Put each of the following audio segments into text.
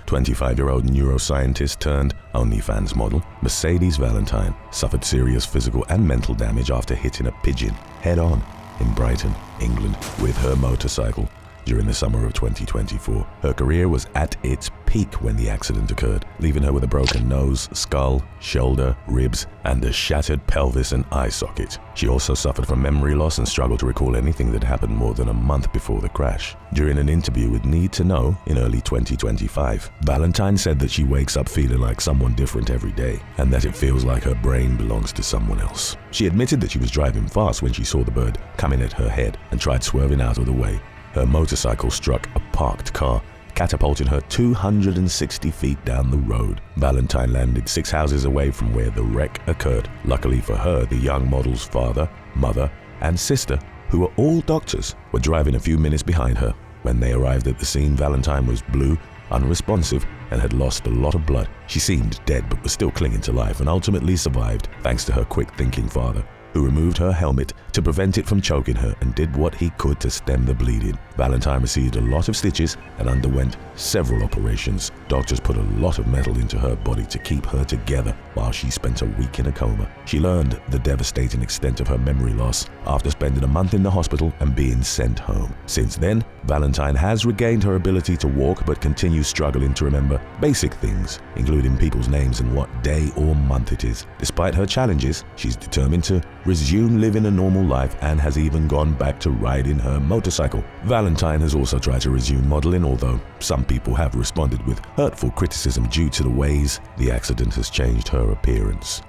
25-year-old neuroscientist turned OnlyFans model Mercedes Valentine suffered serious physical and mental damage after hitting a pigeon head-on in Brighton, England, with her motorcycle during the summer of 2024. Her career was at its peak when the accident occurred, leaving her with a broken nose, skull, shoulder, ribs, and a shattered pelvis and eye socket. She also suffered from memory loss and struggled to recall anything that happened more than a month before the crash. During an interview with Need to Know in early 2025, Valentine said that she wakes up feeling like someone different every day, and that it feels like her brain belongs to someone else. She admitted that she was driving fast when she saw the bird coming at her head and tried swerving out of the way. Her motorcycle struck a parked car, catapulting her 260 feet down the road. Valentine landed 6 houses away from where the wreck occurred. Luckily for her, the young model's father, mother, and sister, who were all doctors, were driving a few minutes behind her. When they arrived at the scene, Valentine was blue, unresponsive, and had lost a lot of blood. She seemed dead but was still clinging to life and ultimately survived thanks to her quick-thinking father, who removed her helmet to prevent it from choking her and did what he could to stem the bleeding. Valentine received a lot of stitches and underwent several operations. Doctors put a lot of metal into her body to keep her together while she spent a week in a coma. She learned the devastating extent of her memory loss after spending a month in the hospital and being sent home. Since then, Valentine has regained her ability to walk but continues struggling to remember basic things, including people's names and what day or month it is. Despite her challenges, she's determined to resume living a normal life and has even gone back to riding her motorcycle. Valentine has also tried to resume modeling, although some people have responded with hurtful criticism due to the ways the accident has changed her appearance.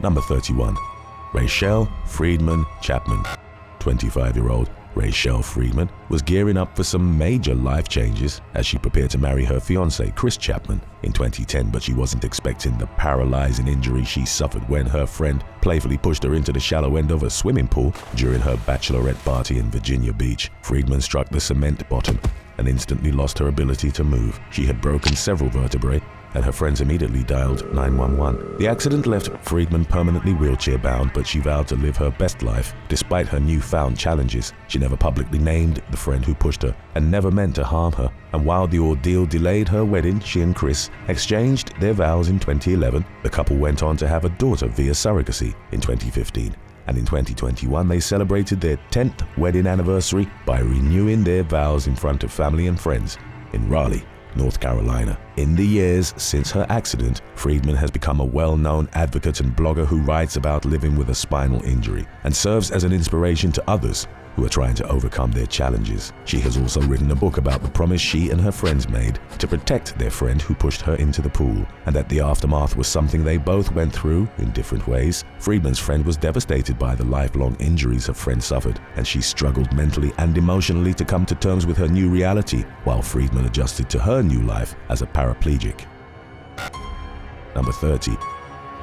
Number 31. Rachelle Friedman Chapman. 25-year-old Rachelle Friedman was gearing up for some major life changes as she prepared to marry her fiancé Chris Chapman in 2010, but she wasn't expecting the paralyzing injury she suffered when her friend playfully pushed her into the shallow end of a swimming pool during her bachelorette party in Virginia Beach. Friedman struck the cement bottom and instantly lost her ability to move. She had broken several vertebrae, and her friends immediately dialed 911. The accident left Friedman permanently wheelchair-bound, but she vowed to live her best life despite her newfound challenges. She never publicly named the friend who pushed her and never meant to harm her. And while the ordeal delayed her wedding, she and Chris exchanged their vows in 2011. The couple went on to have a daughter via surrogacy in 2015. And in 2021, they celebrated their 10th wedding anniversary by renewing their vows in front of family and friends in Raleigh, North Carolina. In the years since her accident, Friedman has become a well-known advocate and blogger who writes about living with a spinal injury and serves as an inspiration to others who are trying to overcome their challenges. She has also written a book about the promise she and her friends made to protect their friend who pushed her into the pool, and that the aftermath was something they both went through in different ways. Friedman's friend was devastated by the lifelong injuries her friend suffered, and she struggled mentally and emotionally to come to terms with her new reality, while Friedman adjusted to her new life as a paraplegic. Number 30.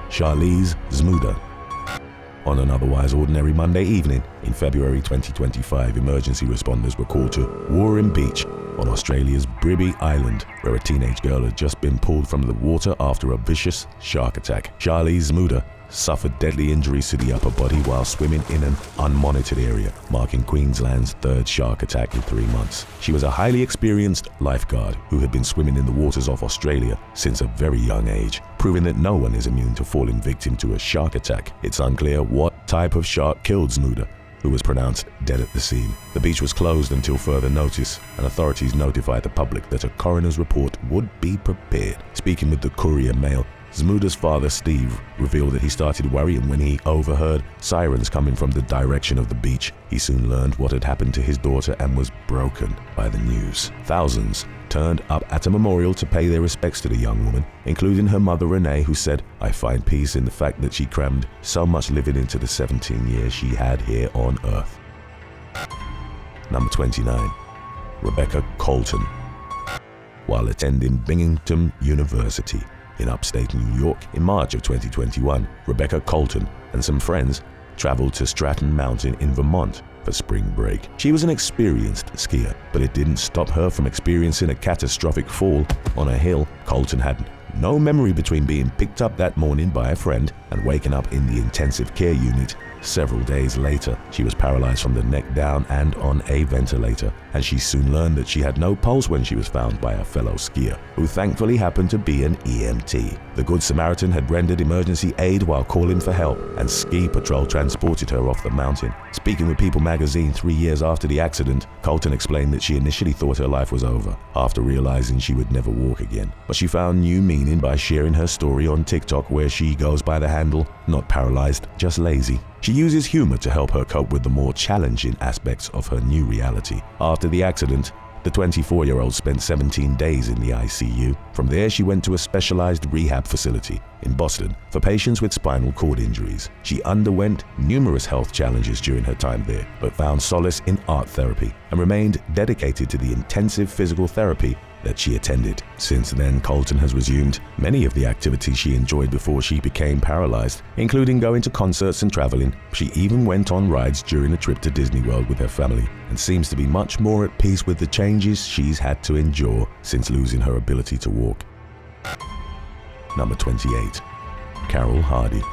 Charlize Zmuda. On an otherwise ordinary Monday evening in February 2025, emergency responders were called to Reum Beach on Australia's Bribie Island, where a teenage girl had just been pulled from the water after a vicious shark attack. Charlize Zmuda suffered deadly injuries to the upper body while swimming in an unmonitored area, marking Queensland's third shark attack in 3 months. She was a highly experienced lifeguard who had been swimming in the waters of Australia since a very young age, proving that no one is immune to falling victim to a shark attack. It's unclear what type of shark killed Zmuda, who was pronounced dead at the scene. The beach was closed until further notice, and authorities notified the public that a coroner's report would be prepared. Speaking with the Courier Mail, Zmuda's father, Steve, revealed that he started worrying when he overheard sirens coming from the direction of the beach. He soon learned what had happened to his daughter and was broken by the news. Thousands turned up at a memorial to pay their respects to the young woman, including her mother Renee, who said, "I find peace in the fact that she crammed so much living into the 17 years she had here on Earth." Number 29. Rebecca Koltun. While attending Binghamton University in upstate New York in March of 2021, Rebecca Koltun and some friends traveled to Stratton Mountain in Vermont for spring break. She was an experienced skier, but it didn't stop her from experiencing a catastrophic fall on a hill. Koltun had no memory between being picked up that morning by a friend and waking up in the intensive care unit Several days later, she was paralyzed from the neck down and on a ventilator, and she soon learned that she had no pulse when she was found by a fellow skier, who thankfully happened to be an EMT. The Good Samaritan had rendered emergency aid while calling for help, and ski patrol transported her off the mountain. Speaking with People magazine 3 years after the accident, Koltun explained that she initially thought her life was over, after realizing she would never walk again. But she found new meaning by sharing her story on TikTok, where she goes by the handle, "Not paralyzed, just lazy." She uses humor to help her cope with the more challenging aspects of her new reality. After the accident, the 24-year-old spent 17 days in the ICU. From there, she went to a specialized rehab facility in Boston for patients with spinal cord injuries. She underwent numerous health challenges during her time there, but found solace in art therapy and remained dedicated to the intensive physical therapy that she attended. Since then, Koltun has resumed many of the activities she enjoyed before she became paralyzed, including going to concerts and traveling. She even went on rides during a trip to Disney World with her family, and seems to be much more at peace with the changes she's had to endure since losing her ability to walk. Number 28. Carol Hardy.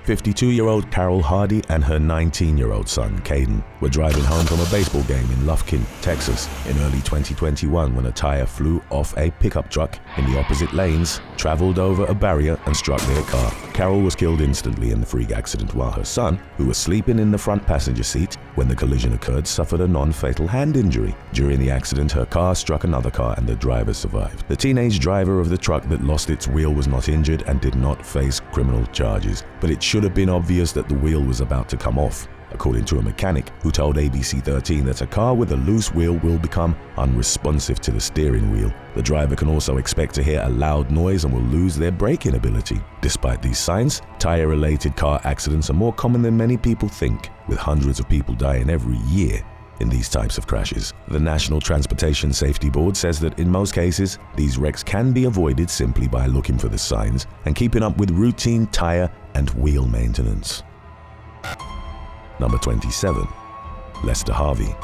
52-year-old Carol Hardy and her 19-year-old son, Caden, were driving home from a baseball game in Lufkin, Texas, in early 2021 when a tire flew off a pickup truck in the opposite lanes, traveled over a barrier, and struck their car. Carol was killed instantly in the freak accident, while her son, who was sleeping in the front passenger seat when the collision occurred, suffered a non-fatal hand injury. During the accident, her car struck another car and the driver survived. The teenage driver of the truck that lost its wheel was not injured and did not face criminal charges, but it should have been obvious that the wheel was about to come off, according to a mechanic who told ABC 13 that a car with a loose wheel will become unresponsive to the steering wheel. The driver can also expect to hear a loud noise and will lose their braking ability. Despite these signs, tire-related car accidents are more common than many people think, with hundreds of people dying every year in these types of crashes. The National Transportation Safety Board says that in most cases, these wrecks can be avoided simply by looking for the signs and keeping up with routine tire and wheel maintenance. Number 27. Lester Harvey.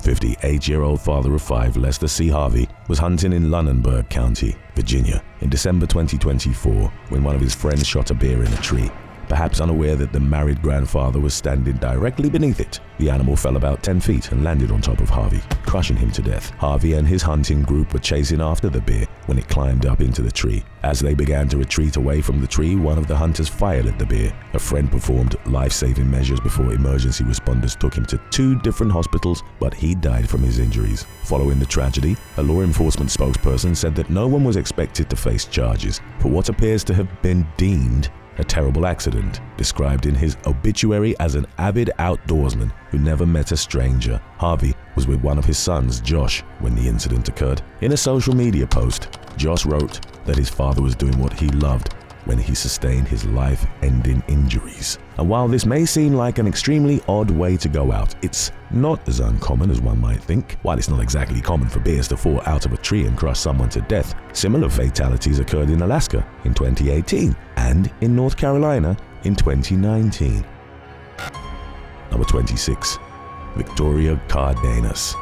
58-year-old father of 5, Lester C. Harvey, was hunting in Lunenburg County, Virginia, in December 2024 when one of his friends shot a bear in a tree. Perhaps unaware that the married grandfather was standing directly beneath it, the animal fell about 10 feet and landed on top of Harvey, crushing him to death. Harvey and his hunting group were chasing after the bear when it climbed up into the tree. As they began to retreat away from the tree, one of the hunters fired at the bear. A friend performed life-saving measures before emergency responders took him to 2 different hospitals, but he died from his injuries. Following the tragedy, a law enforcement spokesperson said that no one was expected to face charges for what appears to have been deemed a terrible accident, described in his obituary as an avid outdoorsman who never met a stranger. Harvey was with one of his sons, Josh, when the incident occurred. In a social media post, Josh wrote that his father was doing what he loved when he sustained his life-ending injuries. And while this may seem like an extremely odd way to go out, it's not as uncommon as one might think. While it's not exactly common for bears to fall out of a tree and crush someone to death, similar fatalities occurred in Alaska in 2018 and in North Carolina in 2019. Number 26. Victoria Cardenas.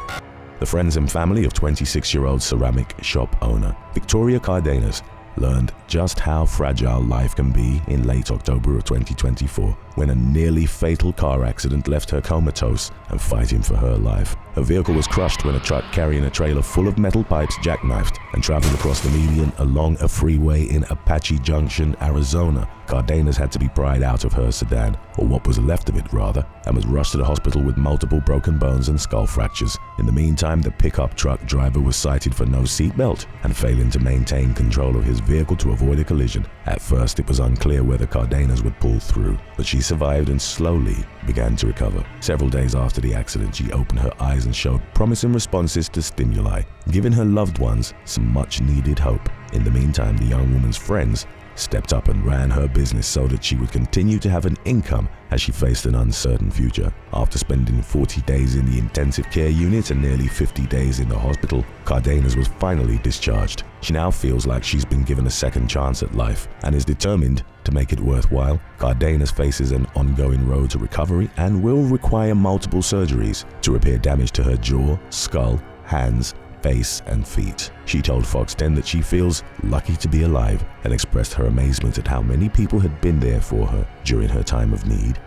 The friends and family of 26-year-old ceramic shop owner Victoria Cardenas learned just how fragile life can be in late October of 2024 when a nearly fatal car accident left her comatose and fighting for her life. Her vehicle was crushed when a truck carrying a trailer full of metal pipes jackknifed and traveled across the median along a freeway in Apache Junction, Arizona. Cardenas had to be pried out of her sedan, or what was left of it rather, and was rushed to the hospital with multiple broken bones and skull fractures. In the meantime, the pickup truck driver was cited for no seatbelt and failing to maintain control of his vehicle to avoid a collision. At first, it was unclear whether Cardenas would pull through, but she survived and slowly began to recover. Several days after the accident, she opened her eyes and showed promising responses to stimuli, giving her loved ones some much-needed hope. In the meantime, the young woman's friends stepped up and ran her business so that she would continue to have an income as she faced an uncertain future. After spending 40 days in the intensive care unit and nearly 50 days in the hospital, Cardenas was finally discharged. She now feels like she's been given a second chance at life and is determined to make it worthwhile. Cardenas faces an ongoing road to recovery and will require multiple surgeries to repair damage to her jaw, skull, hands, face, and feet. She told Fox 10 that she feels lucky to be alive and expressed her amazement at how many people had been there for her during her time of need.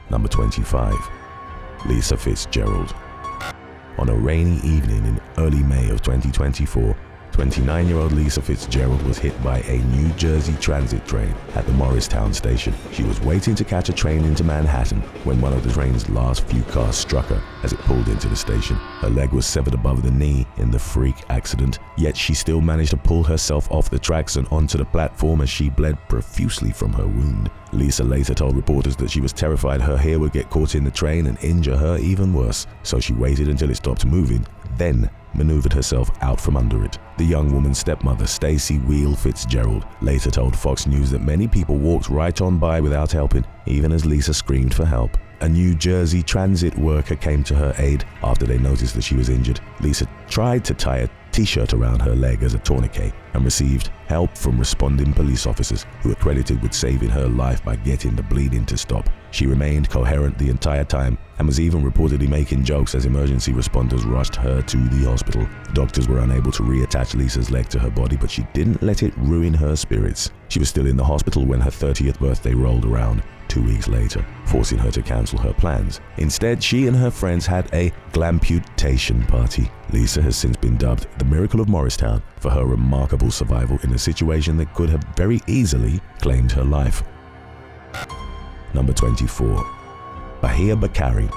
Number 25. Lisa Fitzgerald. On a rainy evening in early May of 2024, 29-year-old Lisa Fitzgerald was hit by a New Jersey transit train at the Morristown station. She was waiting to catch a train into Manhattan when one of the train's last few cars struck her as it pulled into the station. Her leg was severed above the knee in the freak accident, yet she still managed to pull herself off the tracks and onto the platform as she bled profusely from her wound. Lisa later told reporters that she was terrified her hair would get caught in the train and injure her even worse, so she waited until it stopped moving, then maneuvered herself out from under it. The young woman's stepmother, Stacy Wheel Fitzgerald, later told Fox News that many people walked right on by without helping, even as Lisa screamed for help. A New Jersey transit worker came to her aid after they noticed that she was injured. Lisa tried to tie a t-shirt around her leg as a tourniquet and received help from responding police officers who were credited with saving her life by getting the bleeding to stop. She remained coherent the entire time and was even reportedly making jokes as emergency responders rushed her to the hospital. Doctors were unable to reattach Lisa's leg to her body, but she didn't let it ruin her spirits. She was still in the hospital when her 30th birthday rolled around 2 weeks later, forcing her to cancel her plans. Instead, she and her friends had a glamputation party. Lisa has since been dubbed the Miracle of Morristown for her remarkable survival in a situation that could have very easily claimed her life. Number 24. Bahia Bakari.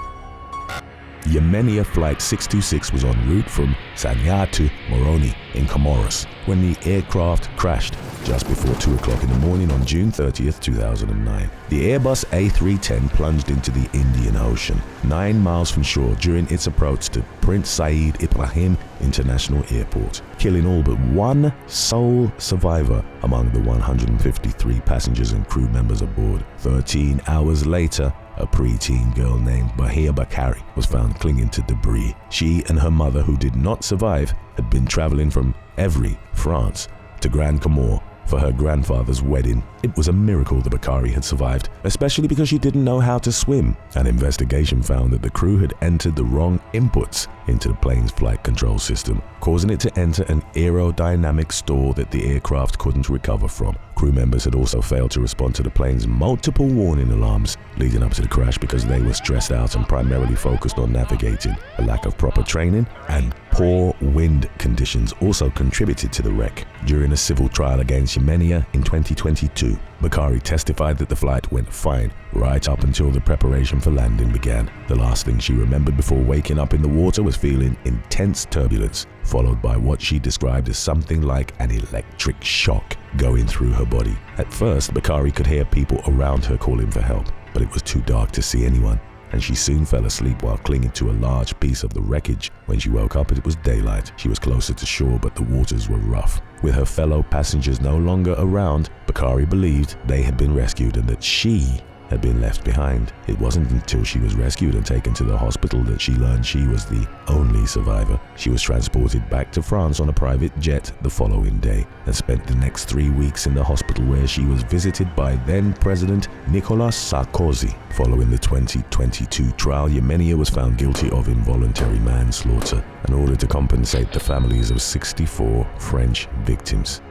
Yemenia Flight 626 was en route from Sanya to Moroni in Comoros when the aircraft crashed just before 2 o'clock in the morning on June 30th, 2009. The Airbus A310 plunged into the Indian Ocean 9 miles from shore during its approach to Prince Said Ibrahim International Airport, killing all but one sole survivor among the 153 passengers and crew members aboard. 13 hours later, a preteen girl named Bahia Bakari was found clinging to debris. She and her mother, who did not survive, had been traveling from Évry, France, to Grand Comore for her grandfather's wedding. It was a miracle that Bakari had survived, especially because she didn't know how to swim. An investigation found that the crew had entered the wrong inputs into the plane's flight control system, causing it to enter an aerodynamic stall that the aircraft couldn't recover from. Crew members had also failed to respond to the plane's multiple warning alarms leading up to the crash because they were stressed out and primarily focused on navigating. A lack of proper training and poor wind conditions also contributed to the wreck. During a civil trial against Yemenia in 2022, Bakari testified that the flight went fine right up until the preparation for landing began. The last thing she remembered before waking up in the water was feeling intense turbulence, followed by what she described as something like an electric shock going through her body. At first, Bakari could hear people around her calling for help, but it was too dark to see anyone, and she soon fell asleep while clinging to a large piece of the wreckage. When she woke up, it was daylight. She was closer to shore, but the waters were rough. With her fellow passengers no longer around, Bakari believed they had been rescued and that she had been left behind. It wasn't until she was rescued and taken to the hospital that she learned she was the only survivor. She was transported back to France on a private jet the following day and spent the next 3 weeks in the hospital, where she was visited by then-President Nicolas Sarkozy. Following the 2022 trial, Yemenia was found guilty of involuntary manslaughter and ordered to compensate the families of 64 French victims.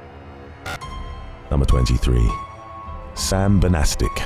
Number 23. Sam Benastick.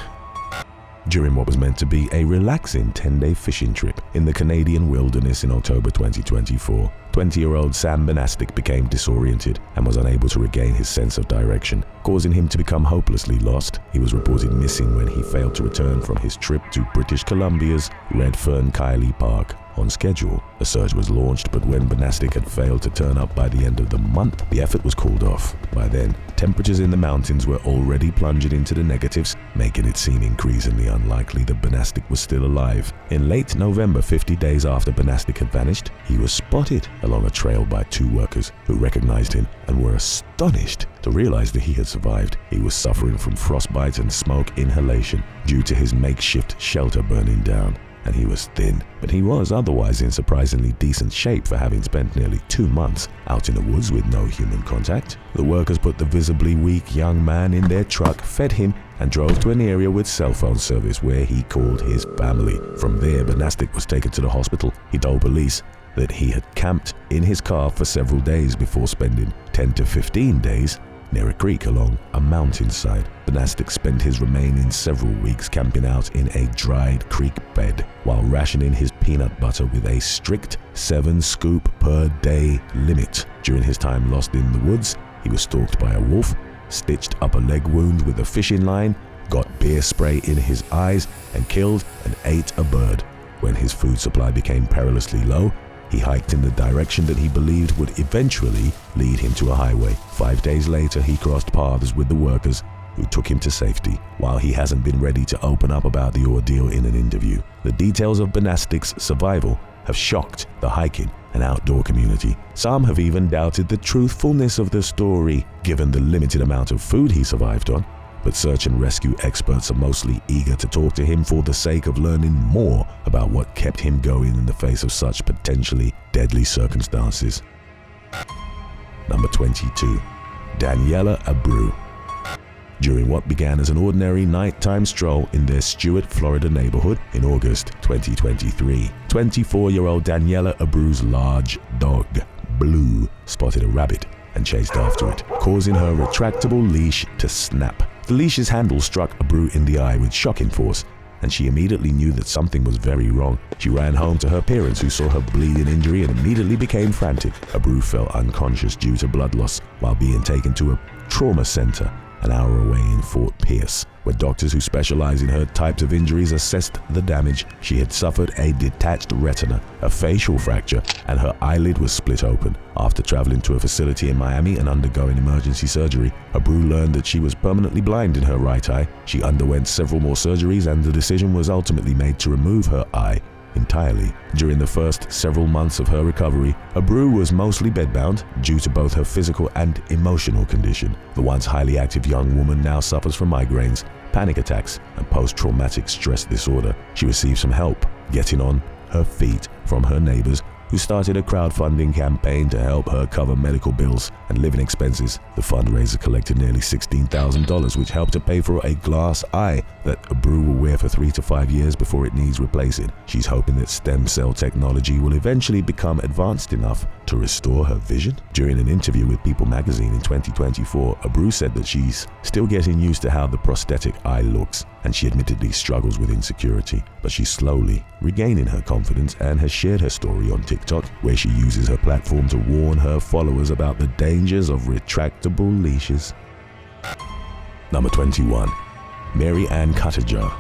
During what was meant to be a relaxing 10-day fishing trip in the Canadian wilderness in October 2024, 20-year-old Sam Benastick became disoriented and was unable to regain his sense of direction, causing him to become hopelessly lost. He was reported missing when he failed to return from his trip to British Columbia's Redfern Kiley Park on schedule. A search was launched, but when Benastick had failed to turn up by the end of the month, the effort was called off. By then, temperatures in the mountains were already plunging into the negatives, making it seem increasingly unlikely that Benastick was still alive. In late November, 50 days after Benastick had vanished, he was spotted along a trail by 2 workers who recognized him and were astonished to realize that he had survived. He was suffering from frostbite and smoke inhalation due to his makeshift shelter burning down, and he was thin, but he was otherwise in surprisingly decent shape for having spent nearly 2 months out in the woods with no human contact. The workers put the visibly weak young man in their truck, fed him, and drove to an area with cell phone service where he called his family. From there, Benastick was taken to the hospital. He told police that he had camped in his car for several days before spending 10 to 15 days near a creek along a mountainside. Benastick spent his remaining several weeks camping out in a dried creek bed while rationing his peanut butter with a strict 7-scoop per day limit. During his time lost in the woods, he was stalked by a wolf, stitched up a leg wound with a fishing line, got beer spray in his eyes, and killed and ate a bird. When his food supply became perilously low, he hiked in the direction that he believed would eventually lead him to a highway. 5 days later, he crossed paths with the workers who took him to safety. While he hasn't been ready to open up about the ordeal in an interview, the details of Benastick's survival have shocked the hiking and outdoor community. Some have even doubted the truthfulness of the story, given the limited amount of food he survived on. But search and rescue experts are mostly eager to talk to him for the sake of learning more about what kept him going in the face of such potentially deadly circumstances. Number 22. Daniella Abreu. During what began as an ordinary nighttime stroll in their Stuart, Florida neighborhood in August 2023, 24-year-old Daniella Abreu's large dog, Blue, spotted a rabbit and chased after it, causing her retractable leash to snap. The leash's handle struck Abreu in the eye with shocking force, and she immediately knew that something was very wrong. She ran home to her parents, who saw her bleeding injury and immediately became frantic. Abreu fell unconscious due to blood loss while being taken to a trauma center an hour away in Fort Pierce, where doctors who specialize in her types of injuries assessed the damage. She had suffered a detached retina, a facial fracture, and her eyelid was split open. After traveling to a facility in Miami and undergoing emergency surgery, Abreu learned that she was permanently blind in her right eye. She underwent several more surgeries, and the decision was ultimately made to remove her eye entirely. During the first several months of her recovery, Abreu was mostly bedbound due to both her physical and emotional condition. The once highly active young woman now suffers from migraines, panic attacks, and post-traumatic stress disorder. She received some help getting on her feet from her neighbors, who started a crowdfunding campaign to help her cover medical bills and living expenses. The fundraiser collected nearly $16,000, which helped to pay for a glass eye that Abreu will wear for 3 to 5 years before it needs replacing. She's hoping that stem cell technology will eventually become advanced enough to restore her vision. During an interview with People magazine in 2024, Abreu said that she's still getting used to how the prosthetic eye looks, and she admittedly struggles with insecurity, but she's slowly regaining her confidence and has shared her story on TikTok, where she uses her platform to warn her followers about the dangers of retractable leashes. Number 21. Mary Ann Cutajar.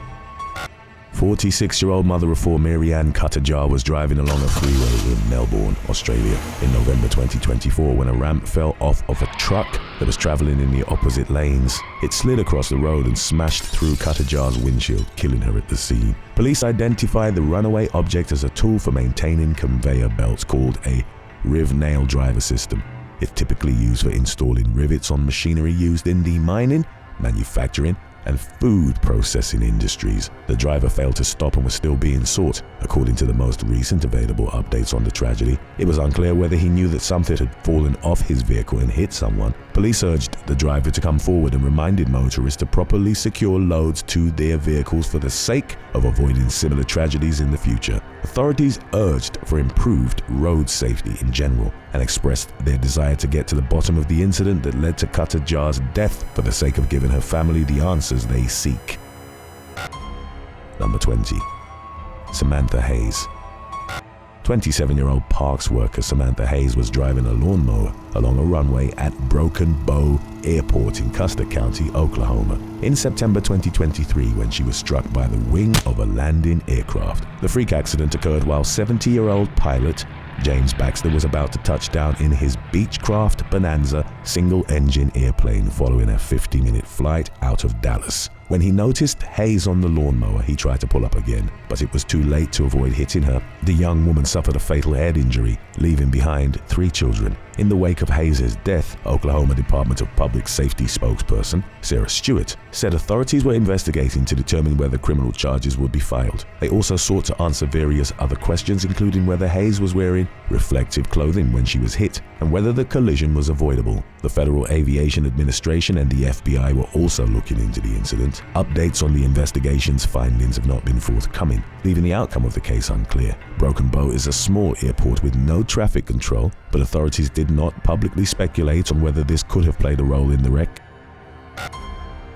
46-year-old mother of 4 Mary Ann Cutajar was driving along a freeway in Melbourne, Australia in November 2024 when a ramp fell off of a truck that was traveling in the opposite lanes. It slid across the road and smashed through Cutajar's windshield, killing her at the scene. Police identified the runaway object as a tool for maintaining conveyor belts called a riv nail driver system. It's typically used for installing rivets on machinery used in the mining, manufacturing, and food processing industries. The driver failed to stop and was still being sought. According to the most recent available updates on the tragedy, it was unclear whether he knew that something had fallen off his vehicle and hit someone. Police urged the driver to come forward and reminded motorists to properly secure loads to their vehicles for the sake of avoiding similar tragedies in the future. Authorities urged for improved road safety in general and expressed their desire to get to the bottom of the incident that led to Cutajar's death for the sake of giving her family the answers they seek. Number 20. Samantha Hayes. 27-year-old parks worker Samantha Hayes was driving a lawnmower along a runway at Broken Bow Airport in Custer County, Oklahoma, in September 2023 when she was struck by the wing of a landing aircraft. The freak accident occurred while 70-year-old pilot James Baxter was about to touch down in his Beechcraft Bonanza single-engine airplane following a 50-minute flight out of Dallas. When he noticed Hayes on the lawnmower, he tried to pull up again, but it was too late to avoid hitting her. The young woman suffered a fatal head injury, leaving behind 3 children. In the wake of Hayes' death, Oklahoma Department of Public Safety spokesperson Sarah Stewart said authorities were investigating to determine whether criminal charges would be filed. They also sought to answer various other questions, including whether Hayes was wearing reflective clothing when she was hit and whether the collision was avoidable. The Federal Aviation Administration and the FBI were also looking into the incident. Updates on the investigation's findings have not been forthcoming, leaving the outcome of the case unclear. Broken Bow is a small airport with no traffic control, but authorities did not publicly speculate on whether this could have played a role in the wreck.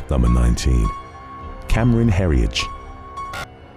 Number 19. Camryn Herriage.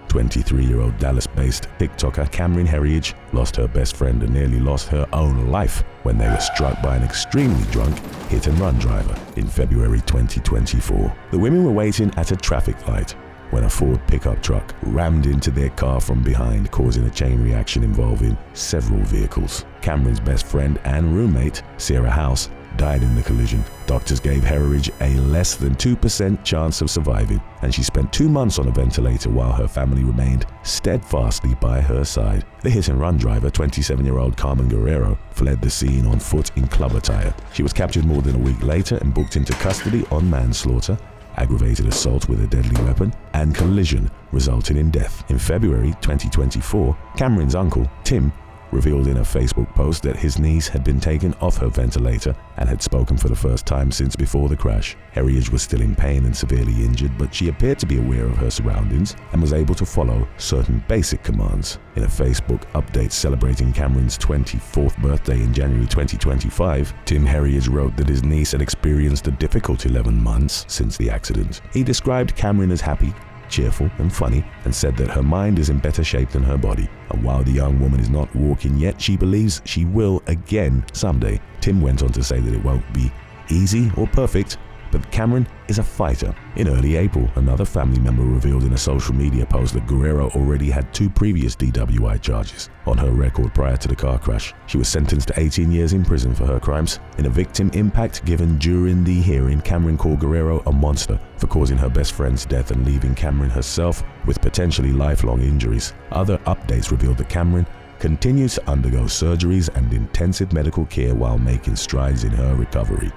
23-year-old Dallas-based TikToker Camryn Herriage lost her best friend and nearly lost her own life when they were struck by an extremely drunk hit-and-run driver in February 2024. The women were waiting at a traffic light when a Ford pickup truck rammed into their car from behind, causing a chain reaction involving several vehicles. Camryn's best friend and roommate, Sarah House, died in the collision. Doctors gave Herriage a less than 2% chance of surviving, and she spent 2 months on a ventilator while her family remained steadfastly by her side. The hit-and-run driver, 27-year-old Carmen Guerrero, fled the scene on foot in club attire. She was captured more than a week later and booked into custody on manslaughter, aggravated assault with a deadly weapon, and collision resulting in death. In February 2024, Camryn's uncle, Tim, revealed in a Facebook post that his niece had been taken off her ventilator and had spoken for the first time since before the crash. Herriage was still in pain and severely injured, but she appeared to be aware of her surroundings and was able to follow certain basic commands. In a Facebook update celebrating Camryn's 24th birthday in January 2025, Tim Herriage wrote that his niece had experienced a difficult 11 months since the accident. He described Camryn as happy, cheerful and funny, and said that her mind is in better shape than her body. And while the young woman is not walking yet, she believes she will again someday. Tim went on to say that it won't be easy or perfect, but Camryn is a fighter. In early April, another family member revealed in a social media post that Guerrero already had 2 previous DWI charges on her record prior to the car crash. She was sentenced to 18 years in prison for her crimes. In a victim impact given during the hearing, Camryn called Guerrero a monster for causing her best friend's death and leaving Camryn herself with potentially lifelong injuries. Other updates revealed that Camryn continues to undergo surgeries and intensive medical care while making strides in her recovery.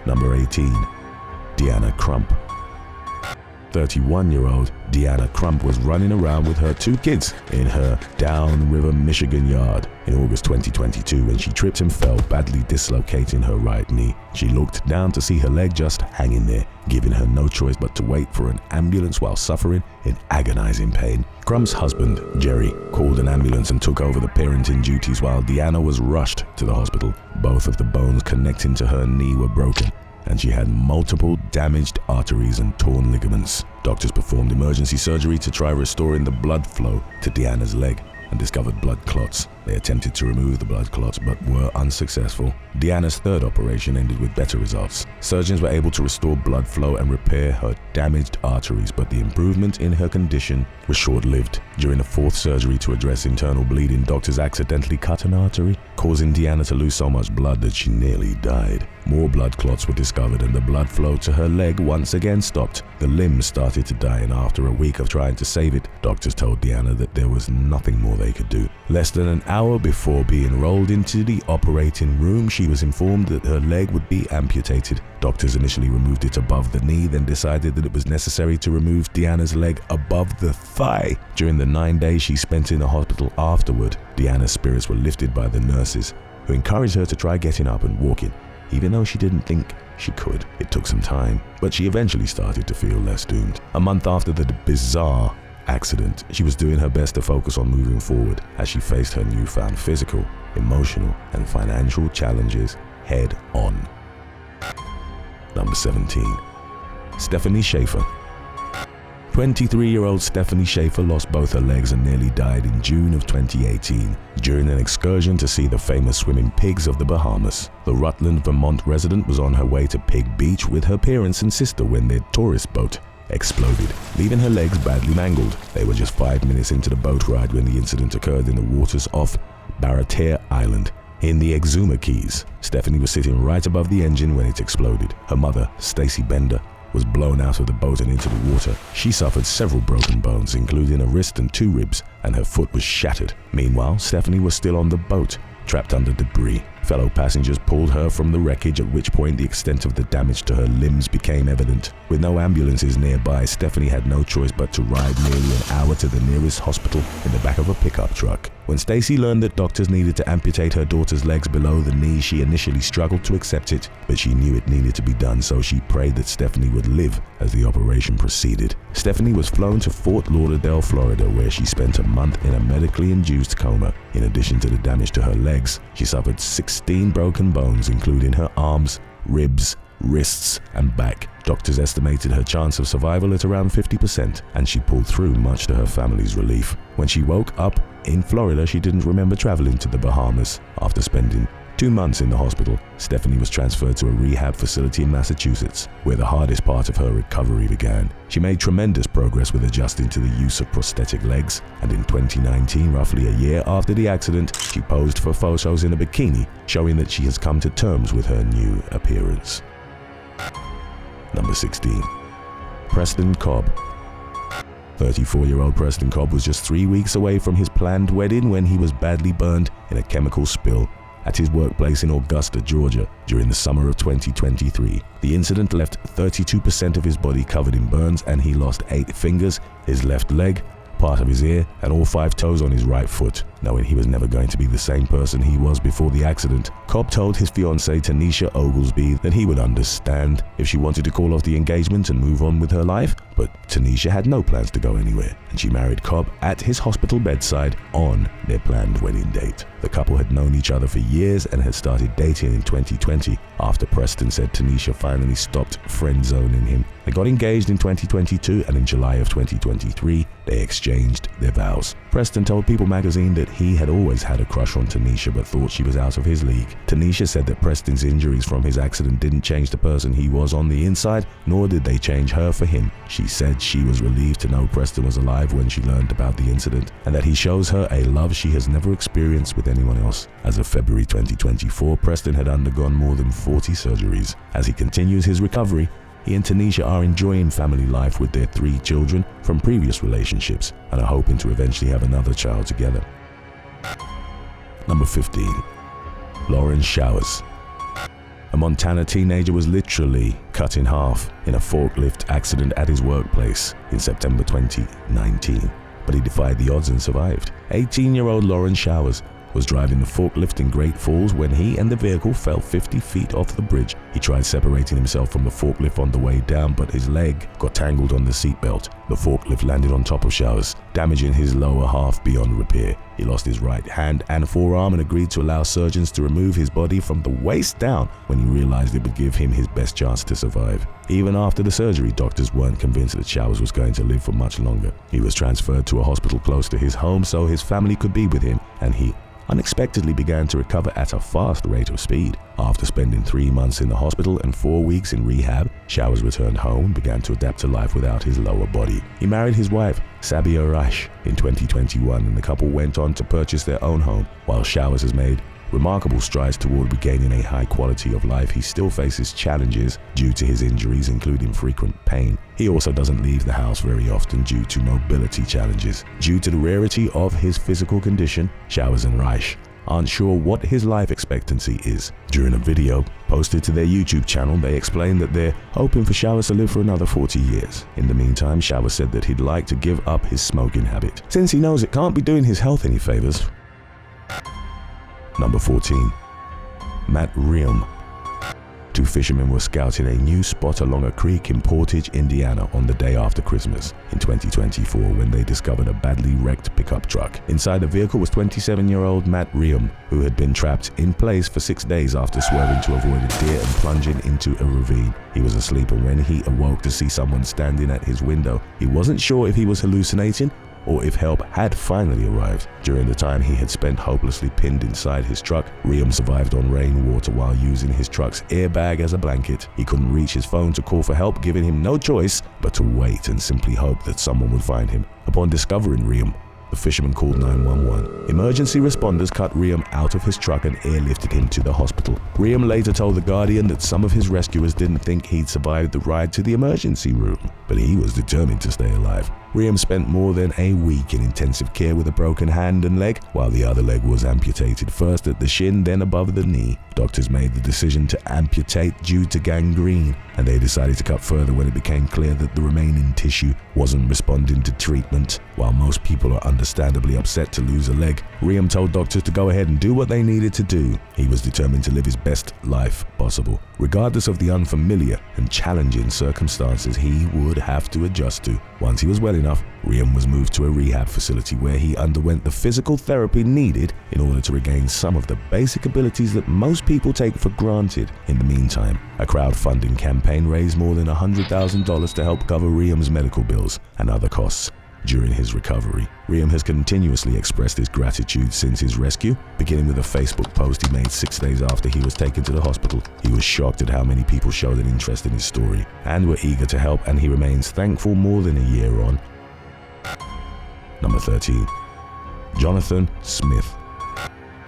Number 18. Deanna Crump. 31-year-old Deanna Crump was running around with her 2 kids in her Downriver, Michigan yard in August 2022 when she tripped and fell, badly dislocating her right knee. She looked down to see her leg just hanging there, giving her no choice but to wait for an ambulance while suffering in agonizing pain. Crump's husband, Jerry, called an ambulance and took over the parenting duties while Deanna was rushed to the hospital. Both of the bones connecting to her knee were broken, and she had multiple damaged arteries and torn ligaments. Doctors performed emergency surgery to try restoring the blood flow to Deanna's leg and discovered blood clots. They attempted to remove the blood clots but were unsuccessful. Deanna's 3rd operation ended with better results. Surgeons were able to restore blood flow and repair her damaged arteries, but the improvement in her condition was short-lived. During the 4th surgery to address internal bleeding, doctors accidentally cut an artery, causing Deanna to lose so much blood that she nearly died. More blood clots were discovered and the blood flow to her leg once again stopped. The limb started to die, and after a week of trying to save it, doctors told Deanna that there was nothing more they could do. Less than an hour before being rolled into the operating room, she was informed that her leg would be amputated. Doctors initially removed it above the knee, then decided that it was necessary to remove Deanna's leg above the thigh. During the 9 days she spent in the hospital afterward, Deanna's spirits were lifted by the nurses, who encouraged her to try getting up and walking, even though she didn't think she could. It took some time, but she eventually started to feel less doomed. A month after the bizarre accident, she was doing her best to focus on moving forward as she faced her newfound physical, emotional, and financial challenges head on. Number 17. Stefanie Schaffer. 23-year-old Stefanie Schaffer lost both her legs and nearly died in June of 2018 during an excursion to see the famous swimming pigs of the Bahamas. The Rutland, Vermont resident was on her way to Pig Beach with her parents and sister when their tourist boat exploded, leaving her legs badly mangled. They were just 5 minutes into the boat ride when the incident occurred in the waters off Baratier Island in the Exuma Keys. Stefanie was sitting right above the engine when it exploded. Her mother, Stacy Bender, was blown out of the boat and into the water. She suffered several broken bones, including a wrist and 2 ribs, and her foot was shattered. Meanwhile, Stefanie was still on the boat, trapped under debris. Fellow passengers pulled her from the wreckage, at which point the extent of the damage to her limbs became evident. With no ambulances nearby, Stefanie had no choice but to ride nearly an hour to the nearest hospital in the back of a pickup truck. When Stacey learned that doctors needed to amputate her daughter's legs below the knee, she initially struggled to accept it, but she knew it needed to be done, so she prayed that Stefanie would live as the operation proceeded. Stefanie was flown to Fort Lauderdale, Florida, where she spent a month in a medically induced coma. In addition to the damage to her legs, she suffered 16 broken bones, including her arms, ribs, wrists, and back. Doctors estimated her chance of survival at around 50%, and she pulled through, much to her family's relief. When she woke up in Florida, she didn't remember traveling to the Bahamas. After spending 2 months in the hospital, Stefanie was transferred to a rehab facility in Massachusetts, where the hardest part of her recovery began. She made tremendous progress with adjusting to the use of prosthetic legs, and in 2019, roughly a year after the accident, she posed for photos in a bikini, showing that she has come to terms with her new appearance. Number 16. Preston Cobb. 34-year-old Preston Cobb was just 3 weeks away from his planned wedding when he was badly burned in a chemical spill at his workplace in Augusta, Georgia, during the summer of 2023. The incident left 32% of his body covered in burns, and he lost 8 fingers, his left leg, part of his ear, and all 5 toes on his right foot. Knowing he was never going to be the same person he was before the accident, Cobb told his fiancée Tanisha Oglesby that he would understand if she wanted to call off the engagement and move on with her life, but Tanisha had no plans to go anywhere, and she married Cobb at his hospital bedside on their planned wedding date. The couple had known each other for years and had started dating in 2020 after Preston said Tanisha finally stopped friend-zoning him. They got engaged in 2022, and in July of 2023, they exchanged their vows. Preston told People magazine that he had always had a crush on Tanisha but thought she was out of his league. Tanisha said that Preston's injuries from his accident didn't change the person he was on the inside, nor did they change her for him. She said she was relieved to know Preston was alive when she learned about the incident, and that he shows her a love she has never experienced with anyone else. As of February 2024, Preston had undergone more than 40 surgeries. As he continues his recovery, he and Tanisha are enjoying family life with their 3 children from previous relationships and are hoping to eventually have another child together. Number 15. Loren Schauers. A Montana teenager was literally cut in half in a forklift accident at his workplace in September 2019, but he defied the odds and survived. 18-year-old Loren Schauers was driving the forklift in Great Falls when he and the vehicle fell 50 feet off the bridge. He tried separating himself from the forklift on the way down, but his leg got tangled on the seatbelt. The forklift landed on top of Schauers, damaging his lower half beyond repair. He lost his right hand and forearm and agreed to allow surgeons to remove his body from the waist down when he realized it would give him his best chance to survive. Even after the surgery, doctors weren't convinced that Schauers was going to live for much longer. He was transferred to a hospital close to his home so his family could be with him, and he unexpectedly began to recover at a fast rate of speed. After spending 3 months in the hospital and 4 weeks in rehab, Schauers returned home and began to adapt to life without his lower body. He married his wife, Bahia Bakari, in 2021, and the couple went on to purchase their own home. While Schauers has made remarkable strides toward regaining a high quality of life, he still faces challenges due to his injuries, including frequent pain. He also doesn't leave the house very often due to mobility challenges. Due to the rarity of his physical condition, Schauers and Reich aren't sure what his life expectancy is. During a video posted to their YouTube channel, they explained that they're hoping for Schauers to live for another 40 years. In the meantime, Schauers said that he'd like to give up his smoking habit, since he knows it can't be doing his health any favors. Number 14. Matt Reum. 2 fishermen were scouting a new spot along a creek in Portage, Indiana on the day after Christmas in 2024 when they discovered a badly wrecked pickup truck. Inside the vehicle was 27-year-old Matt Reum, who had been trapped in place for 6 days after swerving to avoid a deer and plunging into a ravine. He was asleep, and when he awoke to see someone standing at his window, he wasn't sure if he was hallucinating or if help had finally arrived. During the time he had spent hopelessly pinned inside his truck, Reum survived on rainwater while using his truck's airbag as a blanket. He couldn't reach his phone to call for help, giving him no choice but to wait and simply hope that someone would find him. Upon discovering Reum, the fisherman called 911. Emergency responders cut Reum out of his truck and airlifted him to the hospital. Reum later told The Guardian that some of his rescuers didn't think he'd survived the ride to the emergency room, but he was determined to stay alive. Reum spent more than a week in intensive care with a broken hand and leg, while the other leg was amputated first at the shin, then above the knee. Doctors made the decision to amputate due to gangrene, and they decided to cut further when it became clear that the remaining tissue wasn't responding to treatment. While most people are understandably upset to lose a leg, Reum told doctors to go ahead and do what they needed to do. He was determined to live his best life possible, regardless of the unfamiliar and challenging circumstances he would have to adjust to. Once he was well enough, Reum was moved to a rehab facility where he underwent the physical therapy needed in order to regain some of the basic abilities that most people take for granted. In the meantime, a crowdfunding campaign raised more than $100,000 to help cover Reum's medical bills and other costs. During his recovery, Reum has continuously expressed his gratitude since his rescue, beginning with a Facebook post he made 6 days after he was taken to the hospital. He was shocked at how many people showed an interest in his story and were eager to help, and he remains thankful more than a year on. Number 13. Jonathon Smith.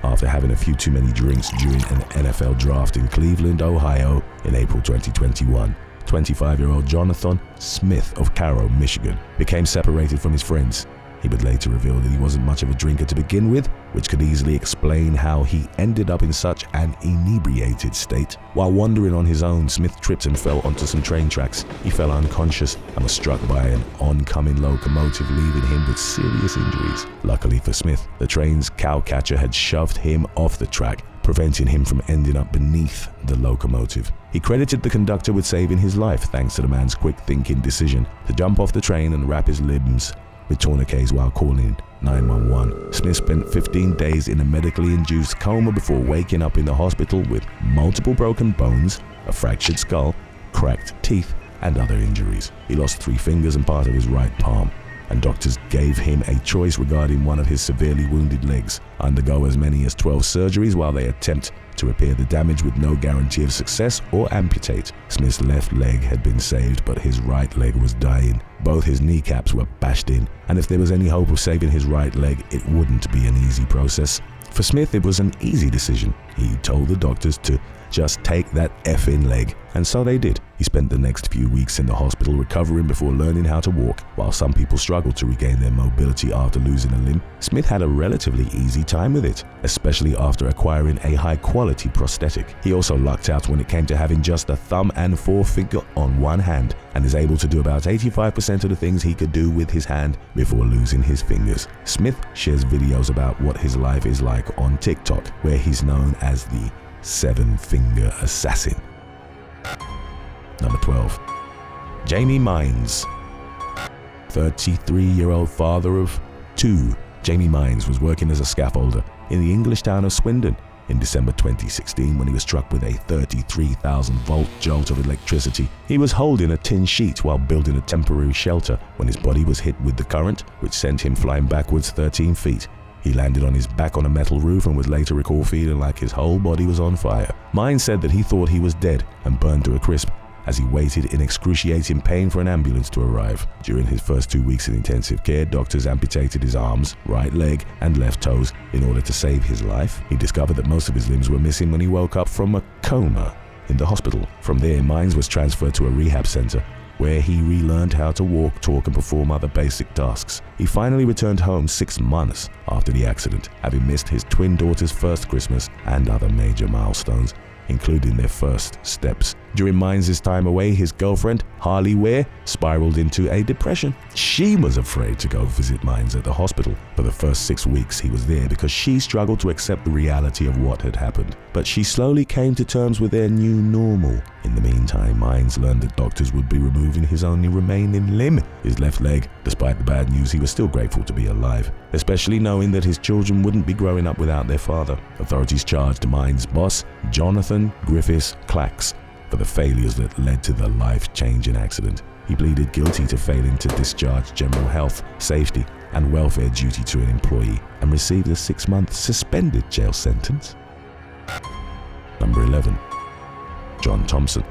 After having a few too many drinks during an NFL draft in Cleveland, Ohio in April 2021, 25-year-old Jonathon Smith of Cairo, Michigan, became separated from his friends. He would later reveal that he wasn't much of a drinker to begin with, which could easily explain how he ended up in such an inebriated state. While wandering on his own, Smith tripped and fell onto some train tracks. He fell unconscious and was struck by an oncoming locomotive, leaving him with serious injuries. Luckily for Smith, the train's cowcatcher had shoved him off the track, preventing him from ending up beneath the locomotive. He credited the conductor with saving his life thanks to the man's quick-thinking decision to jump off the train and wrap his limbs with tourniquets while calling 911. Smith spent 15 days in a medically induced coma before waking up in the hospital with multiple broken bones, a fractured skull, cracked teeth, and other injuries. He lost 3 fingers and part of his right palm, and doctors gave him a choice regarding one of his severely wounded legs: undergo as many as 12 surgeries while they attempt to repair the damage with no guarantee of success, or amputate. Smith's left leg had been saved, but his right leg was dying. Both his kneecaps were bashed in, and if there was any hope of saving his right leg, it wouldn't be an easy process. For Smith, it was an easy decision. He told the doctors to just take that effing leg, and so they did. He spent the next few weeks in the hospital recovering before learning how to walk. While some people struggled to regain their mobility after losing a limb, Smith had a relatively easy time with it, especially after acquiring a high-quality prosthetic. He also lucked out when it came to having just a thumb and forefinger on one hand, and is able to do about 85% of the things he could do with his hand before losing his fingers. Smith shares videos about what his life is like on TikTok, where he's known as the 7-Finger Assassin. Number 12. Jamie Mines. 33-year-old father of 2, Jamie Mines was working as a scaffolder in the English town of Swindon in December 2016 when he was struck with a 33,000-volt jolt of electricity. He was holding a tin sheet while building a temporary shelter when his body was hit with the current, which sent him flying backwards 13 feet. He landed on his back on a metal roof and was later recalled feeling like his whole body was on fire. Mines said that he thought he was dead and burned to a crisp as he waited in excruciating pain for an ambulance to arrive. During his first 2 weeks in intensive care, doctors amputated his arms, right leg, and left toes in order to save his life. He discovered that most of his limbs were missing when he woke up from a coma in the hospital. From there, Mines was transferred to a rehab center where he relearned how to walk, talk, and perform other basic tasks. He finally returned home 6 months after the accident, having missed his twin daughter's first Christmas and other major milestones, including their first steps. During Mines' time away, his girlfriend, Harley Ware, spiraled into a depression. She was afraid to go visit Mines at the hospital. For the first 6 weeks he was there because she struggled to accept the reality of what had happened. But she slowly came to terms with their new normal. In the meantime, Mines learned that doctors would be removing his only remaining limb, his left leg. Despite the bad news, he was still grateful to be alive, especially knowing that his children wouldn't be growing up without their father. Authorities charged Mines' boss, Jonathan Griffiths Clacks, for the failures that led to the life-changing accident. He pleaded guilty to failing to discharge general health, safety, and welfare duty to an employee and received a 6-month suspended jail sentence. Number 11. John Thompson.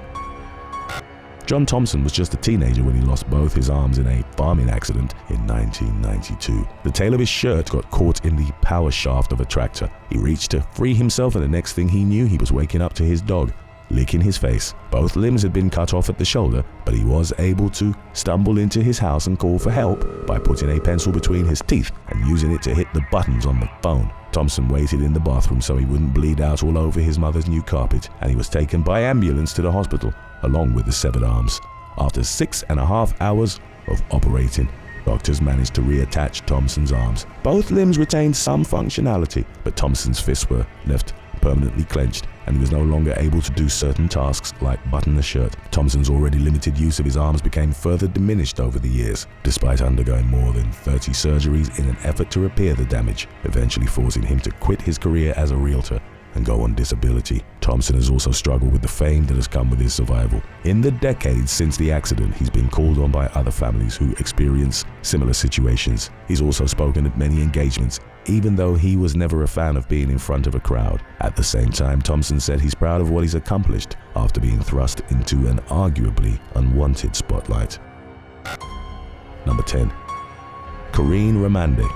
John Thompson was just a teenager when he lost both his arms in a farming accident in 1992. The tail of his shirt got caught in the power shaft of a tractor. He reached to free himself, and the next thing he knew, he was waking up to his dog licking his face. Both limbs had been cut off at the shoulder, but he was able to stumble into his house and call for help by putting a pencil between his teeth and using it to hit the buttons on the phone. Thompson waited in the bathroom so he wouldn't bleed out all over his mother's new carpet, and he was taken by ambulance to the hospital, along with the severed arms. After 6.5 hours of operating, doctors managed to reattach Thompson's arms. Both limbs retained some functionality, but Thompson's fists were left permanently clenched, and he was no longer able to do certain tasks like button a shirt. Thompson's already limited use of his arms became further diminished over the years, despite undergoing more than 30 surgeries in an effort to repair the damage, eventually forcing him to quit his career as a realtor and go on disability. Thompson has also struggled with the fame that has come with his survival. In the decades since the accident, he's been called on by other families who experience similar situations. He's also spoken at many engagements, even though he was never a fan of being in front of a crowd. At the same time, Thompson said he's proud of what he's accomplished after being thrust into an arguably unwanted spotlight. Number 10. Corine Remande.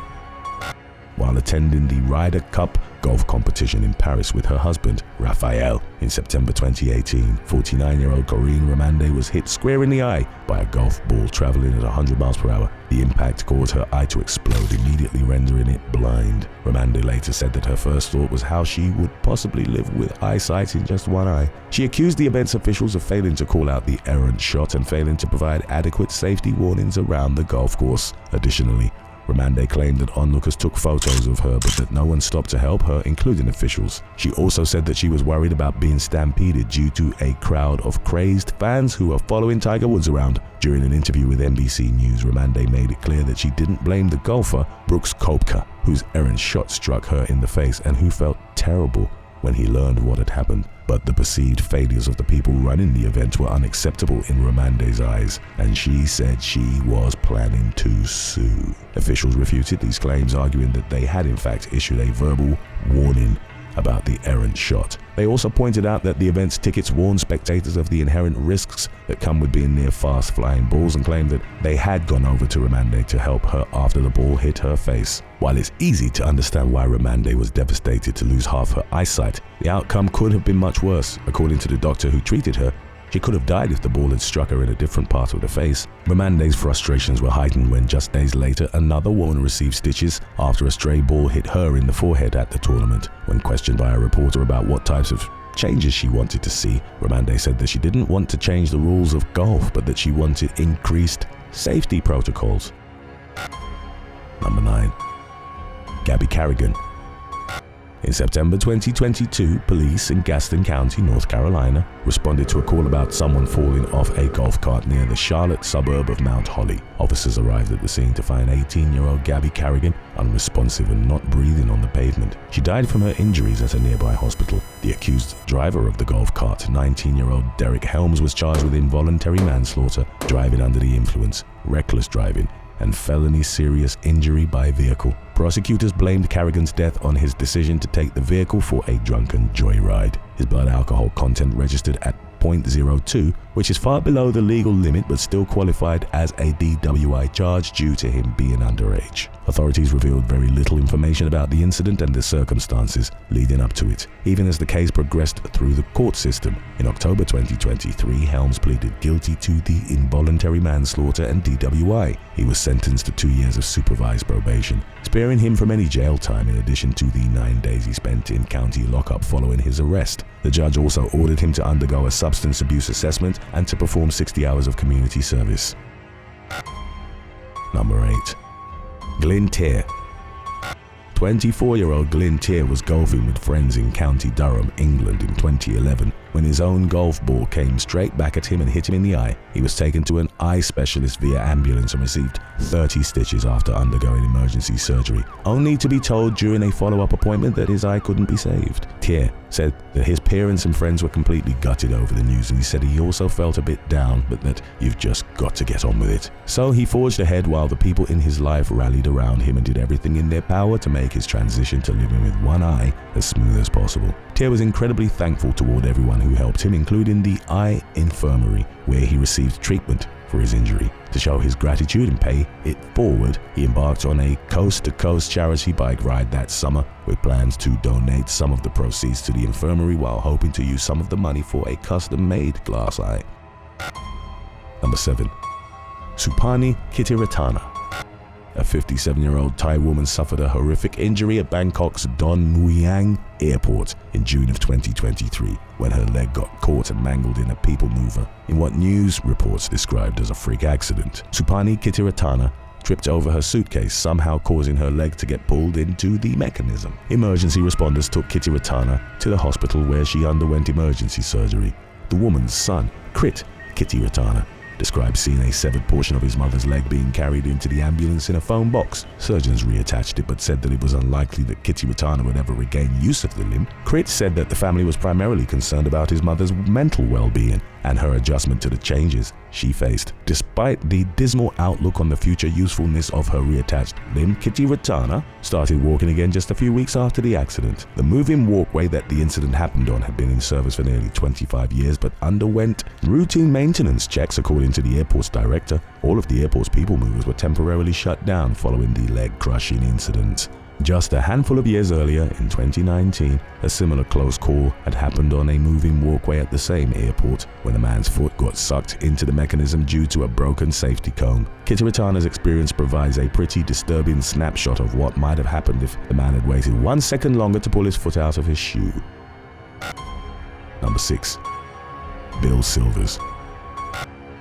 While attending the Ryder Cup golf competition in Paris with her husband, Rachelle, in September 2018, 49-year-old Corine Remande was hit square in the eye by a golf ball traveling at 100 miles per hour. The impact caused her eye to explode, immediately rendering it blind. Remande later said that her first thought was how she would possibly live with eyesight in just one eye. She accused the event's officials of failing to call out the errant shot and failing to provide adequate safety warnings around the golf course. Additionally, Remande claimed that onlookers took photos of her, but that no one stopped to help her, including officials. She also said that she was worried about being stampeded due to a crowd of crazed fans who were following Tiger Woods around. During an interview with NBC News, Remande made it clear that she didn't blame the golfer, Brooks Koepka, whose errant shot struck her in the face and who felt terrible when he learned what had happened. But the perceived failures of the people running the event were unacceptable in Remande's eyes, and she said she was planning to sue. Officials refuted these claims, arguing that they had in fact issued a verbal warning about the errant shot. They also pointed out that the event's tickets warned spectators of the inherent risks that come with being near fast-flying balls, and claimed that they had gone over to Remande to help her after the ball hit her face. While it's easy to understand why Remande was devastated to lose half her eyesight, the outcome could have been much worse. According to the doctor who treated her, she could have died if the ball had struck her in a different part of the face. Remande's frustrations were heightened when just days later another woman received stitches after a stray ball hit her in the forehead at the tournament. When questioned by a reporter about what types of changes she wanted to see, Remande said that she didn't want to change the rules of golf, but that she wanted increased safety protocols. Number 9. Gabby Carrigan. In September 2022, police in Gaston County, North Carolina, responded to a call about someone falling off a golf cart near the Charlotte suburb of Mount Holly. Officers arrived at the scene to find 18-year-old Gabby Carrigan unresponsive and not breathing on the pavement. She died from her injuries at a nearby hospital. The accused driver of the golf cart, 19-year-old Derek Helms, was charged with involuntary manslaughter, driving under the influence, reckless driving, and felony serious injury by vehicle. Prosecutors blamed Carrigan's death on his decision to take the vehicle for a drunken joyride. His blood alcohol content registered at 0.02, which is far below the legal limit but still qualified as a DWI charge due to him being underage. Authorities revealed very little information about the incident and the circumstances leading up to it, even as the case progressed through the court system. In October 2023, Helms pleaded guilty to the involuntary manslaughter and DWI. He was sentenced to 2 years of supervised probation, sparing him from any jail time in addition to the 9 days he spent in county lockup following his arrest. The judge also ordered him to undergo a substance abuse assessment and to perform 60 hours of community service. Number 8. Glyn Teare. 24-year-old Glyn Teare was golfing with friends in County Durham, England in 2011 when his own golf ball came straight back at him and hit him in the eye. He was taken to an eye specialist via ambulance and received 30 stitches after undergoing emergency surgery, only to be told during a follow-up appointment that his eye couldn't be saved. Teare said that his parents and friends were completely gutted over the news, and he said he also felt a bit down, but that you've just got to get on with it. So he forged ahead while the people in his life rallied around him and did everything in their power to make his transition to living with one eye as smooth as possible. Teare was incredibly thankful toward everyone who helped him, including the eye infirmary, where he received treatment. for his injury. To show his gratitude and pay it forward, he embarked on a coast-to-coast charity bike ride that summer with plans to donate some of the proceeds to the infirmary while hoping to use some of the money for a custom-made glass eye. Number 7. Supannee Kittirattana. A 57-year-old Thai woman suffered a horrific injury at Bangkok's Don Mueang Airport in June of 2023 when her leg got caught and mangled in a people mover in what news reports described as a freak accident. Supannee Kittirattana tripped over her suitcase, somehow causing her leg to get pulled into the mechanism. Emergency responders took Kittirattana to the hospital where she underwent emergency surgery. The woman's son, Krit Kittirattana, described seeing a severed portion of his mother's leg being carried into the ambulance in a foam box. Surgeons reattached it but said that it was unlikely that Kittirattana would ever regain use of the limb. Krit said that the family was primarily concerned about his mother's mental well-being and her adjustment to the changes she faced. Despite the dismal outlook on the future usefulness of her reattached limb, Kittirattana started walking again just a few weeks after the accident. The moving walkway that the incident happened on had been in service for nearly 25 years but underwent routine maintenance checks. According to the airport's director, all of the airport's people movers were temporarily shut down following the leg-crushing incident. Just a handful of years earlier, in 2019, a similar close call had happened on a moving walkway at the same airport when a man's foot got sucked into the mechanism due to a broken safety cone. Kittirattana's experience provides a pretty disturbing snapshot of what might have happened if the man had waited 1 second longer to pull his foot out of his shoe. Number 6. Bill Silvers.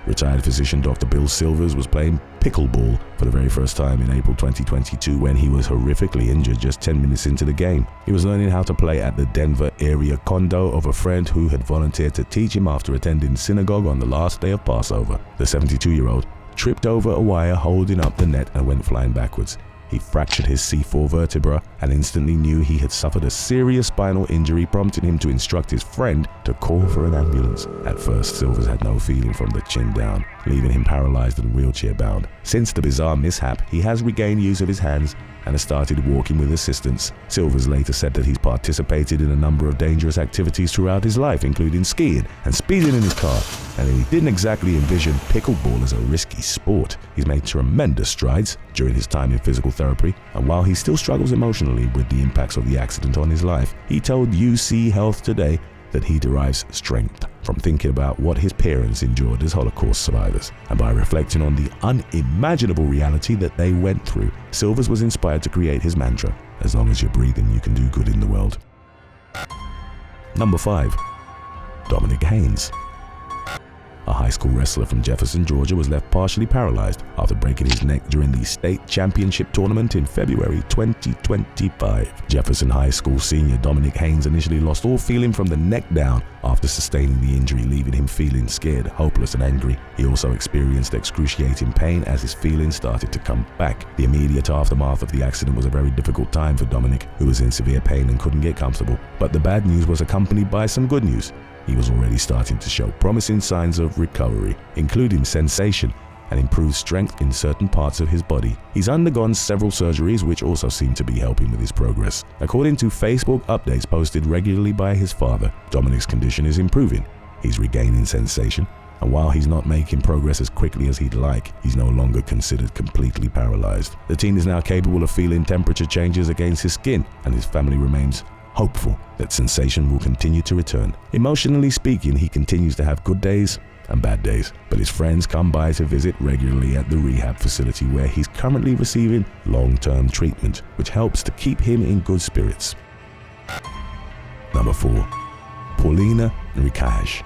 Retired physician Dr. Bill Silvers was playing pickleball for the very first time in April 2022 when he was horrifically injured just 10 minutes into the game. He was learning how to play at the Denver area condo of a friend who had volunteered to teach him after attending synagogue on the last day of Passover. The 72-year-old tripped over a wire holding up the net and went flying backwards. He fractured his C4 vertebra and instantly knew he had suffered a serious spinal injury, prompting him to instruct his friend to call for an ambulance. At first, Silvers had no feeling from the chin down, leaving him paralyzed and wheelchair-bound. Since the bizarre mishap, he has regained use of his hands and has started walking with assistance. Silvers later said that he's participated in a number of dangerous activities throughout his life, including skiing and speeding in his car, and he didn't exactly envision pickleball as a risky sport. He's made tremendous strides during his time in physical therapy, and while he still struggles emotionally with the impacts of the accident on his life, he told UC Health Today that he derives strength from thinking about what his parents endured as Holocaust survivors, and by reflecting on the unimaginable reality that they went through, Silvers was inspired to create his mantra, "As long as you're breathing, you can do good in the world." Number 5. Dominic Haines. A high school wrestler from Jefferson, Georgia, was left partially paralyzed after breaking his neck during the state championship tournament in February 2025. Jefferson High School senior Dominic Haines initially lost all feeling from the neck down after sustaining the injury, leaving him feeling scared, hopeless, and angry. He also experienced excruciating pain as his feelings started to come back. The immediate aftermath of the accident was a very difficult time for Dominic, who was in severe pain and couldn't get comfortable. But the bad news was accompanied by some good news. He was already starting to show promising signs of recovery, including sensation and improved strength in certain parts of his body. He's undergone several surgeries which also seem to be helping with his progress. According to Facebook updates posted regularly by his father, Dominic's condition is improving. He's regaining sensation, and while he's not making progress as quickly as he'd like, he's no longer considered completely paralyzed. The teen is now capable of feeling temperature changes against his skin, and his family remains hopeful that sensation will continue to return. Emotionally speaking, he continues to have good days and bad days, but his friends come by to visit regularly at the rehab facility where he's currently receiving long-term treatment, which helps to keep him in good spirits. Number 4. Paulina Nrecaj.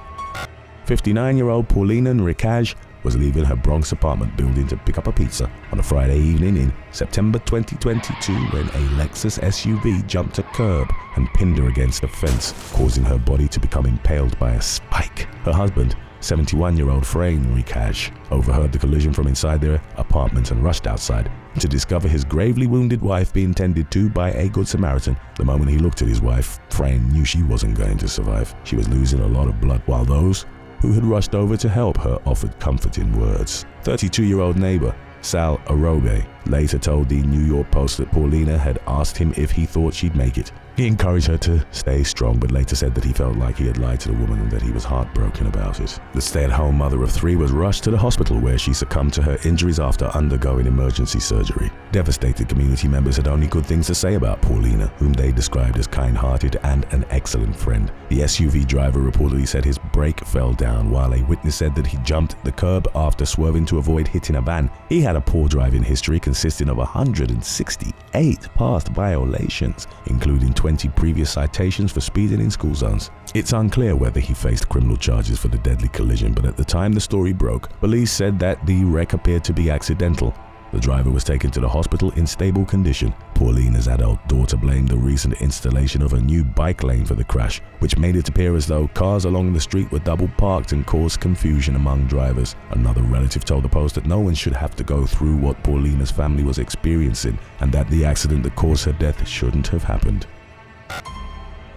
59-year-old Paulina Nrecaj was leaving her Bronx apartment building to pick up a pizza on a Friday evening in September 2022 when a Lexus SUV jumped a curb and pinned her against a fence, causing her body to become impaled by a spike. Her husband, 71-year-old Friedman Nrecaj, overheard the collision from inside their apartment and rushed outside to discover his gravely wounded wife being tended to by a good Samaritan. The moment he looked at his wife, Friedman knew she wasn't going to survive. She was losing a lot of blood, while those who had rushed over to help her offered comforting words. 32-year-old neighbor Sal Arobe later told the New York Post that Paulina had asked him if he thought she'd make it. He encouraged her to stay strong, but later said that he felt like he had lied to the woman and that he was heartbroken about it. The stay-at-home mother of 3 was rushed to the hospital where she succumbed to her injuries after undergoing emergency surgery. Devastated community members had only good things to say about Paulina, whom they described as kind-hearted and an excellent friend. The SUV driver reportedly said his brake fell down, while a witness said that he jumped the curb after swerving to avoid hitting a van. He had a poor driving history consisting of 168 past violations, including 20 previous citations for speeding in school zones. It's unclear whether he faced criminal charges for the deadly collision, but at the time the story broke, police said that the wreck appeared to be accidental. The driver was taken to the hospital in stable condition. Paulina's adult daughter blamed the recent installation of a new bike lane for the crash, which made it appear as though cars along the street were double parked and caused confusion among drivers. Another relative told the Post that no one should have to go through what Paulina's family was experiencing, and that the accident that caused her death shouldn't have happened.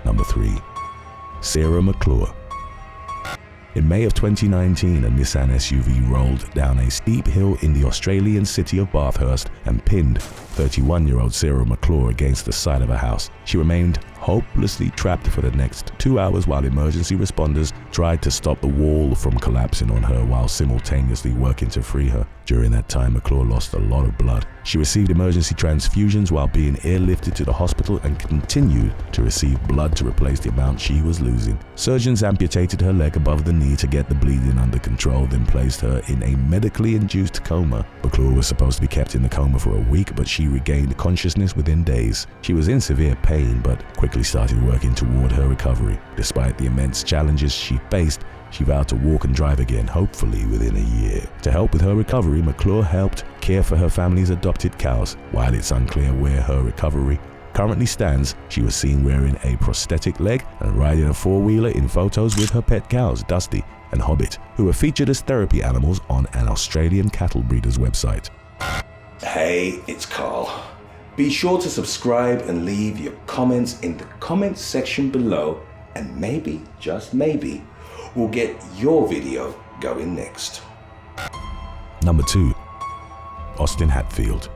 Number 3. Sarah McClure. In May of 2019, a Nissan SUV rolled down a steep hill in the Australian city of Bathurst and pinned 31-year-old Sarah McClure against the side of a house. She remained hopelessly trapped for the next 2 hours while emergency responders tried to stop the wall from collapsing on her while simultaneously working to free her. During that time, McClure lost a lot of blood. She received emergency transfusions while being airlifted to the hospital and continued to receive blood to replace the amount she was losing. Surgeons amputated her leg above the knee to get the bleeding under control, then placed her in a medically induced coma. McClure was supposed to be kept in the coma for a week, but she regained consciousness within days. She was in severe pain, but quickly started working toward her recovery. Despite the immense challenges she faced, she vowed to walk and drive again, hopefully within a year. To help with her recovery, McClure helped care for her family's adopted cows. While it's unclear where her recovery currently stands, she was seen wearing a prosthetic leg and riding a four-wheeler in photos with her pet cows, Dusty and Hobbit, who were featured as therapy animals on an Australian cattle breeder's website. Hey, it's Carl. Be sure to subscribe and leave your comments in the comments section below, and maybe, just maybe, we'll get your video going next. Number 2. Austin Hatfield.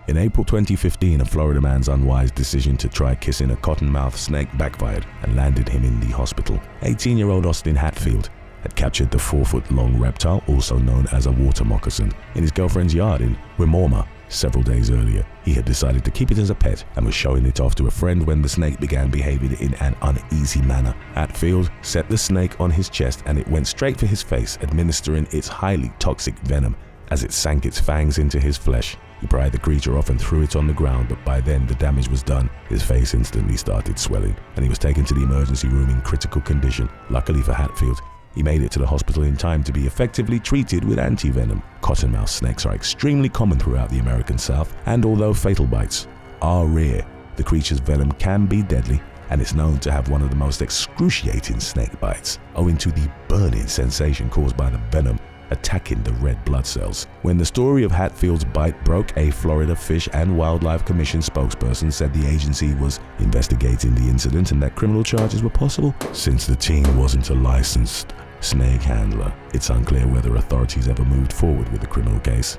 In April 2015, a Florida man's unwise decision to try kissing a cottonmouth snake backfired and landed him in the hospital. 18-year-old Austin Hatfield had captured the 4-foot-long reptile, also known as a water moccasin, in his girlfriend's yard in Reum. Several days earlier, he had decided to keep it as a pet and was showing it off to a friend when the snake began behaving in an uneasy manner. Hatfield set the snake on his chest and it went straight for his face, administering its highly toxic venom as it sank its fangs into his flesh. He pried the creature off and threw it on the ground, but by then the damage was done. His face instantly started swelling and he was taken to the emergency room in critical condition. Luckily for Hatfield, he made it to the hospital in time to be effectively treated with anti-venom. Cottonmouth snakes are extremely common throughout the American South, and although fatal bites are rare, the creature's venom can be deadly, and it's known to have one of the most excruciating snake bites, owing to the burning sensation caused by the venom attacking the red blood cells. When the story of Hatfield's bite broke, a Florida Fish and Wildlife Commission spokesperson said the agency was investigating the incident and that criminal charges were possible. Since the teen wasn't a licensed snake handler, it's unclear whether authorities ever moved forward with the criminal case.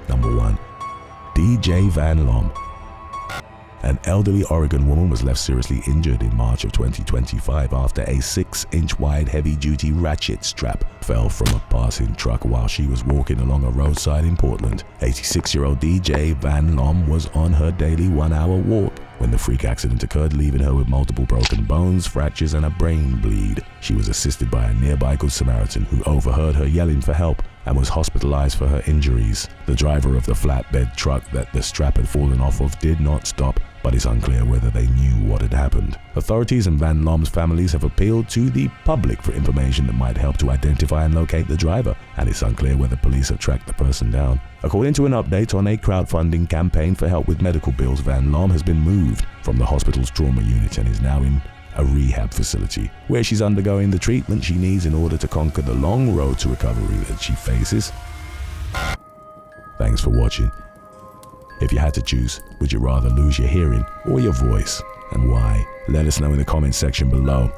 Number 1. DJ Van Lomme. An elderly Oregon woman was left seriously injured in March of 2025 after a 6-inch wide heavy-duty ratchet strap fell from a passing truck while she was walking along a roadside in Portland. 86-year-old DJ Van Lomme was on her daily 1-hour walk when the freak accident occurred, leaving her with multiple broken bones, fractures, and a brain bleed. She was assisted by a nearby Good Samaritan who overheard her yelling for help and was hospitalized for her injuries. The driver of the flatbed truck that the strap had fallen off of did not stop, but it's unclear whether they knew what had happened. Authorities and Van Lomme's families have appealed to the public for information that might help to identify and locate the driver, and it's unclear whether police have tracked the person down. According to an update on a crowdfunding campaign for help with medical bills, Van Lomme has been moved from the hospital's trauma unit and is now in a rehab facility, where she's undergoing the treatment she needs in order to conquer the long road to recovery that she faces. Thanks for watching. If you had to choose, would you rather lose your hearing or your voice, and why? Let us know in the comments section below.